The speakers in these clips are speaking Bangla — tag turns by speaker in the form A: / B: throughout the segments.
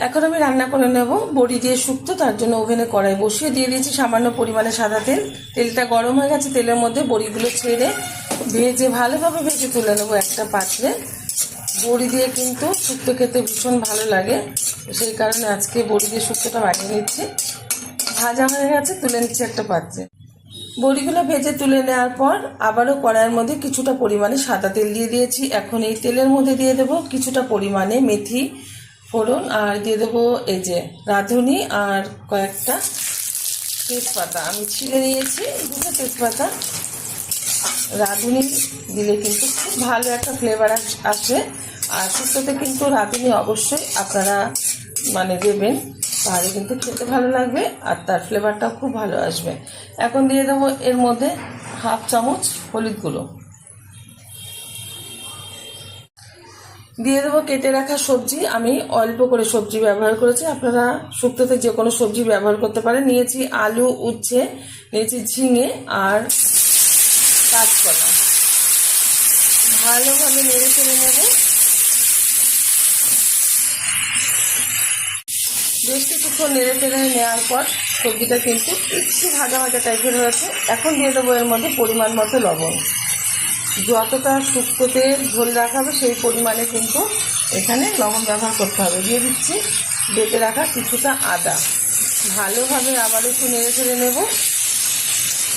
A: এখন আমি রান্না করে নেব বড়ি দিয়ে শুক্তো। তার জন্য ওভেনে কড়াই বসিয়ে দিয়ে দিয়েছি সামান্য পরিমাণে সাদা তেল। তেলটা গরম হয়ে গেছে, তেলের মধ্যে বড়িগুলো ছেড়ে ভেজে ভালোভাবে ভেজে তুলে নেবো একটা পাত্রে। বড়ি দিয়ে কিন্তু শুক্তো খেতে ভীষণ ভালো লাগে, সেই কারণে আজকে বড়ি দিয়ে শুক্তোটা বানিয়ে নিচ্ছি। ভাজা হয়ে গেছে, তুলে নিচ্ছি একটা পাত্রে। বড়িগুলো ভেজে তুলে নেওয়ার পর আবারও কড়াইয়ের মধ্যে কিছুটা পরিমাণে সাদা তেল দিয়ে দিয়েছি। এখন এই তেলের মধ্যে দিয়ে দেবো কিছুটা পরিমাণে মেথি ফোড়ন, আর দিয়ে দেবো এই যে রাঁধুনি আর কয়েকটা তেজপাতা। আমি ছিলে নিয়েছি দুটো তেজপাতা। রাঁধুনি দিলে কিন্তু খুব ভালো একটা ফ্লেভার আসে, আর শুক্তোতে কিন্তু রাঁধুনি অবশ্যই আপনারা দেবেন, তাহলে কিন্তু খেতে ভালো লাগবে আর তার ফ্লেভারটাও খুব ভালো আসবে। এখন দিয়ে দেবো এর মধ্যে হাফ চামচ হলুদ গুঁড়ো, দিয়ে দেবো কেটে রাখা সবজি। আমি অল্প করে সবজি ব্যবহার করেছি, আপনারা শুক্তোতে যে কোনো সবজি ব্যবহার করতে পারেন। নিয়েছি আলু, উচ্ছে, নিয়েছি ঝিঙে আর কাঁচকলা। ভালোভাবে নেড়ে চেড়ে নেব। বেশ কিছুক্ষণ নেড়ে চেড়ে নেওয়ার পর সবজিটা কিন্তু একটু ভাজা ভাজা টাইপের হয়েছে। এখন দিয়ে দেবো এর মধ্যে পরিমাণ মতো লবণ। যতটা শুক্তোতে ঝোল রাখা হবে সেই পরিমাণে কিন্তু এখানে লবণ ব্যবহার করতে হবে। দিয়ে দিচ্ছি বেটে রাখা কিছুটা আদা। ভালোভাবে আবার একটু নেড়ে চেড়ে নেব।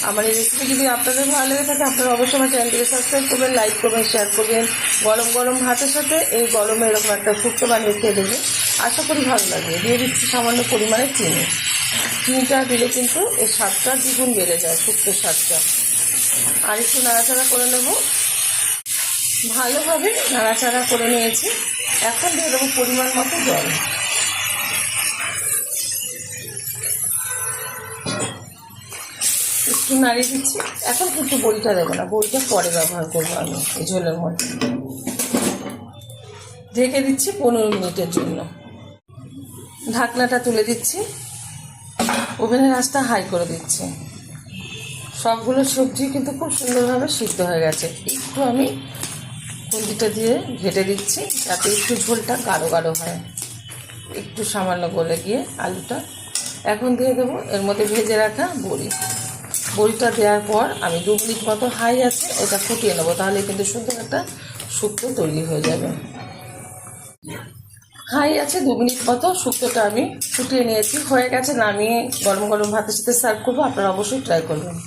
A: আমার এই রেসিপি যদি আপনাদের ভালো লেগে থাকে, আপনারা অবশ্যই আমার চ্যানেলটিকে সাবস্ক্রাইব করবেন, লাইক করবেন, শেয়ার করবেন। গরম গরম ভাতের সাথে এই গরমে এরকম একটা শুক্তো বানিয়ে খেয়ে দেবেন, আশা করি ভালো লাগবে। দিয়ে দিচ্ছি সামান্য পরিমাণে চিনি। চিনিটা দিলে কিন্তু এর স্বাদটা দ্বিগুণ বেড়ে যায়, শুক্তোর স্বাদটা। আর একটু নাড়াচাড়া করে নেব। ভালোভাবে নাড়াচাড়া করে নিয়েছি। এখন দিয়ে দেবো পরিমাণ মতো জল। একটু নাড়িয়ে দিচ্ছি। এখন কিন্তু বড়িটা দেবো না, বড়িটা পরে ব্যবহার করবো আমি এই ঝোলের মধ্যে। ঢেকে দিচ্ছি 15 মিনিটের জন্য। ঢাকনাটা তুলে দিচ্ছি, ওভেনের আঁচটা হাই করে দিচ্ছি। সবগুলো সবজি কিন্তু খুব সুন্দরভাবে সিদ্ধ হয়ে গেছে। একটু আমি খুন্তিটা দিয়ে ঘেটে দিচ্ছি যাতে একটু ঝোলটা গাঢ় গাঢ় হয়, একটু সামান্য গলে গিয়ে আলুটা। এখন দিয়ে দেবো এর মধ্যে ভেজে রাখা বড়ি। বড়িটা দেওয়ার পর আমি 2 মিনিট মতো হাই আছে ওটা ফুটিয়ে নেবো, তাহলে কিন্তু সুন্দর একটা শুক্তো তৈরি হয়ে যাবে। হাই আছে 2 মিনিট মতো শুক্তোটা আমি ফুটিয়ে নিয়েছি, হয়ে গেছে। নামিয়ে গরম গরম ভাতের সাথে সার্ভ করবো। আপনারা অবশ্যই ট্রাই করবেন।